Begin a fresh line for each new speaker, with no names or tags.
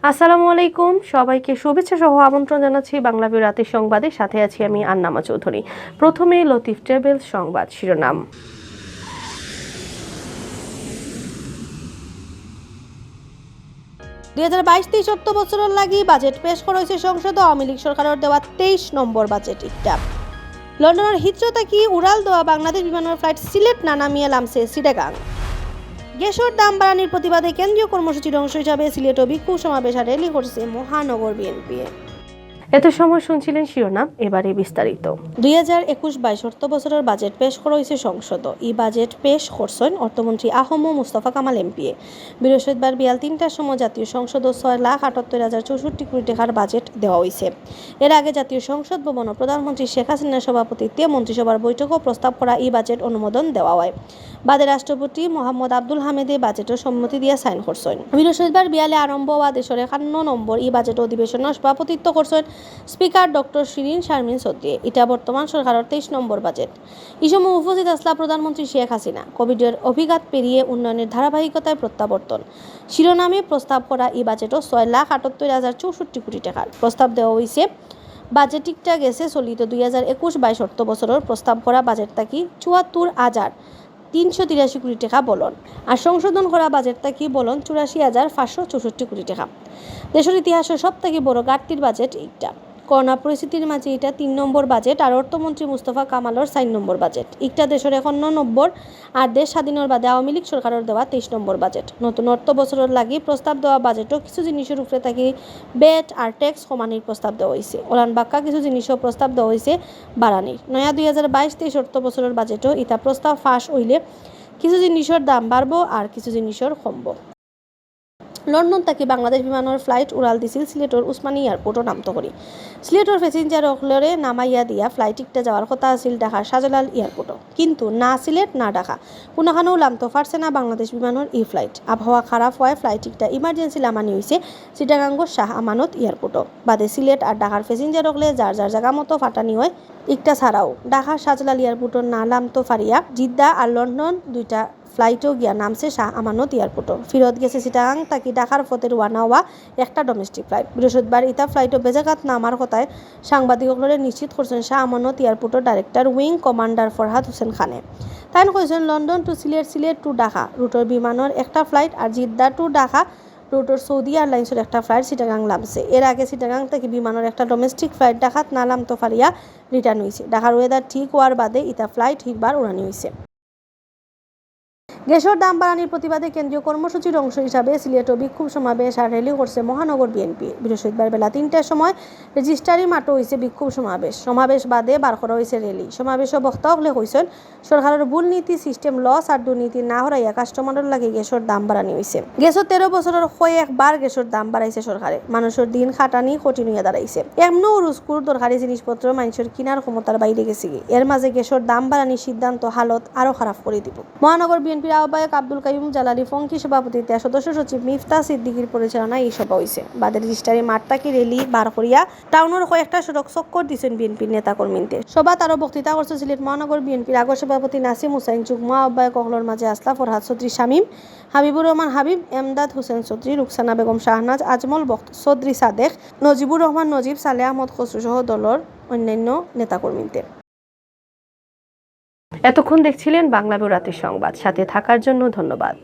আসসালামু আলাইকুম, সবাইকে শুভেচ্ছা সহ আমন্ত্রণ জানাচ্ছি বাংলা রাতের সংবাদের সাথে আছি আমি আন্নামা চৌধুরী। প্রথমে লতিফ ট্রাভেলস সংবাদ শিরোনাম।
2022-23 অর্থ বছরের লাগি বাজেট পেশ করা হয়েছে সংসদ আওয়ামী লীগ সরকারের দেওয়া 23 নম্বর বাজেট। ইটা লন্ডনের হিথ্রো থেকে উড়াল দেওয়া বাংলাদেশ বিমানের ফ্লাইট সিলেট না নামিয়ে নামছে চিটাগাং। গ্যাসের দাম বাড়ানোর প্রতিবাদে কেন্দ্রীয় কর্মসূচির অংশ হিসাবে সিলেটও বিক্ষোভ সমাবেশ আর র্যালি করছে মহানগর বিএনপি।
এত সময় শুনছিলেন শিরোনাম, এবারে বিস্তারিত।
2021-22 অর্থ বছরের বাজেট পেশ করা হয়েছে সংসদ। এই বাজেট পেশ করছেন অর্থমন্ত্রী আহম মুস্তফা কামাল এমপি। বৃহস্পতিবার বিয়াল 3টার সময় জাতীয় সংসদ 6,78,064 কোটি টাকার বাজেট দেওয়া হয়েছে। এর আগে জাতীয় সংসদ ভবন ও প্রধানমন্ত্রী শেখ হাসিনার সভাপতিত্বে মন্ত্রিসভার বৈঠকও প্রস্তাব করা এই বাজেট অনুমোদন দেওয়া হয়। বাদে রাষ্ট্রপতি মোহাম্মদ আব্দুল হামিদে বাজেটের সম্মতি দিয়ে সাইন করছেন। বৃহস্পতিবার বিয়ালে আরম্ভ হওয়া দেশের 51 নম্বর এই বাজেট অধিবেশনের সভাপতিত্ব করছেন স্পিকার ডক্টর শিরিন শারমিন চৌধুরী। এটা বর্তমান সরকারের 23 নম্বর বাজেট। এই সময় উপস্থিত আসলা প্রধানমন্ত্রী শেখ হাসিনা। কোভিডের অভিঘাত পেরিয়ে উন্নয়নের ধারাবাহিকতায় প্রত্যাবর্তন শিরোনামে প্রস্তাব করা এই বাজেটও 6,78,064 কোটি টাকার প্রস্তাব দেওয়া হয়েছে। বাজেটিকটা গেছে চলিত 2021-22 অর্থ বছরের প্রস্তাব করা বাজেট থাকি 74,383 কোটি টাকা বলন, আর সংশোধন করা বাজেট থাকি বলন 84,564 কোটি টাকা। দেশের ইতিহাসের সব থেকে বড় ঘাটতির বাজেট এইটা। করোনা পরিস্থিতির মাঝে এটা 3 নম্বর বাজেট আর অর্থমন্ত্রী মুস্তফা কামালের 4 নম্বর বাজেট। একটা দেশের 51 নম্বর আর দেশ স্বাধীনের বাদে আওয়ামী লীগ সরকারের দেওয়া 23 নম্বর বাজেট। নতুন অর্থ বছরের লাগি প্রস্তাব দেওয়া বাজেটও কিছু জিনিসের উপরে থাকি বেট আর ট্যাক্স কমানির প্রস্তাব দেওয়া হয়েছে। ওলান বাক্কা কিছু জিনিসও প্রস্তাব দেওয়া হয়েছে বাড়ানির। নয়া 2022-23 অর্থ বছরের বাজেটও ইটা প্রস্তাব ফাঁস হইলে কিছু জিনিসের দাম বাড়বো আর কিছু জিনিসের কমবো। লন্ডন থেকে বাংলাদেশ বিমানের ফ্লাইট উড়াল দিছিল সিলেটর উসমানী এয়ারপোর্টও নামতো করি। সিলেটর প্যাসেঞ্জার অকলরে নামাইয়া দিয়া ফ্লাইট টিকটা যাওয়ার কথা আছিল ঢাকার শাহজালাল এয়ারপোর্টও, কিন্তু না সিলেট না ঢাকা কোনোখানেও নামতো পারছে না বাংলাদেশ বিমানের এই ফ্লাইট। আবহাওয়া খারাপ হওয়ায় ফ্লাইট টিকটা ইমার্জেন্সি নামানি হয়েছে চিটাগাঙ্গর শাহ আমানত এয়ারপোর্টও। বাদে সিলেট আর ঢাকার প্যাসেঞ্জার অকলে যার যার জায়গা মতো ফাটানি হয়। একটা ছাড়াও ঢাকার শাহজালাল এয়ারপোর্টর না নামতো ফারিয়া জিদ্দা আর লন্ডন দুইটা ফ্লাইটও গিয়া নামছে শাহ আমানত এয়ারপোর্টও। ফিরত গেছে চিটাগাং তাকি ঢাকার পথে রওনা হওয়া একটা ডোমেস্টিক ফ্লাইট। বৃহস্পতিবার ইতা ফ্লাইটও বেজাঘাত নামার কথায় সাংবাদিকসকলে নিশ্চিত করছেন শাহ আমানত এয়ারপোর্টের director wing commander Farhad Hossain খানে। তাই কইছেন London to Sylhet, Sylhet to Dhaka রুটের বিমানের একটা ফ্লাইট আর জিদ্দা টু ঢাকা রুটের সৌদি এয়ারলাইন্সের একটা ফ্লাইট চিটাগাং নামছে। এর আগে চিটাগাং থেকে বিমানের একটা ডোমেস্টিক ফ্লাইট ঢাকাত না নামতো ফারিয়া রিটার্ন হয়েছে। ঢাকার ওয়েদার ঠিক হওয়ার বাদে ইতা ফ্লাইট হিরবার উড়ানি হয়েছে। গ্যাসের দাম বাড়ানোর প্রতিবাদে কেন্দ্রীয় কর্মসূচির অংশ হিসাবে সিলেটও বিক্ষোভ সমাবেশ আর র্যালি করছে মহানগর বিএনপি। বৃহস্পতিবার বেলা 3টার সময় রেজিস্ট্রারি মাঠও হয়েছে বিক্ষোভ সমাবেশ বাদে বার করা হয়েছে র্যালি। সমাবেশও বক্তা হলে কইছেন সরকারের ভুল নীতি, সিস্টেম লস আর দুর্নীতি না হরাইয়া কাস্টমারের লাগে গ্যাসের দাম বাড়ানি হয়েছে। গ্যাসের 13 বছরের কয়েকবার গ্যাসের দাম বাড়াইছে সরকারে। মানুষের দিন খাটানি কঠিন হইয়া দাঁড়াইছে। এমনও রুজকুর দরকারি জিনিসপত্র মানুষের কিনার ক্ষমতার বাইরে গেছে। এর মাঝে গ্যাসের দাম বাড়ানির সিদ্ধান্ত হালত আরো খারাপ করে দিব। মহানগর বিএনপি আহ্বায়ক আব্দুল কাইয়ুম জালালি ফঙ্কি সভাপতিত্বে সদস্য সচিব মিফতা সিদ্দিকীর পরিচালনায় এই সভা হয়েছে। বাদে রেজিস্ট্রারি মাঠ থেকে র্যালি বার করিয়া টাউনের কয়েকটা সড়ক চক্কর দিচ্ছেন বিএনপির নেতা কর্মীতে। সভা তারও বক্তৃতা করছে সিলেট মহানগর বিএনপির আগর সভাপতি নাসিম হুসাইন, যুগ্ম আহ্বায়ক অকলর মাঝে আসলা ফরহাদ চৌধুরী শামীম, হাবিবুর রহমান হাবিব, এমদাদ হোসেন চৌধুরী, রুকসানা বেগম শাহনাজ, আজমল চৌধুরী সাদেক, নজিবুর রহমান নজিব, সালেহ আহমদ খসরু সহ দলের অন্যান্য নেতাকর্মীতে।
এতক্ষণ দেখছিলেন বাংলা রাতের সংবাদ, সাথে থাকার জন্য ধন্যবাদ।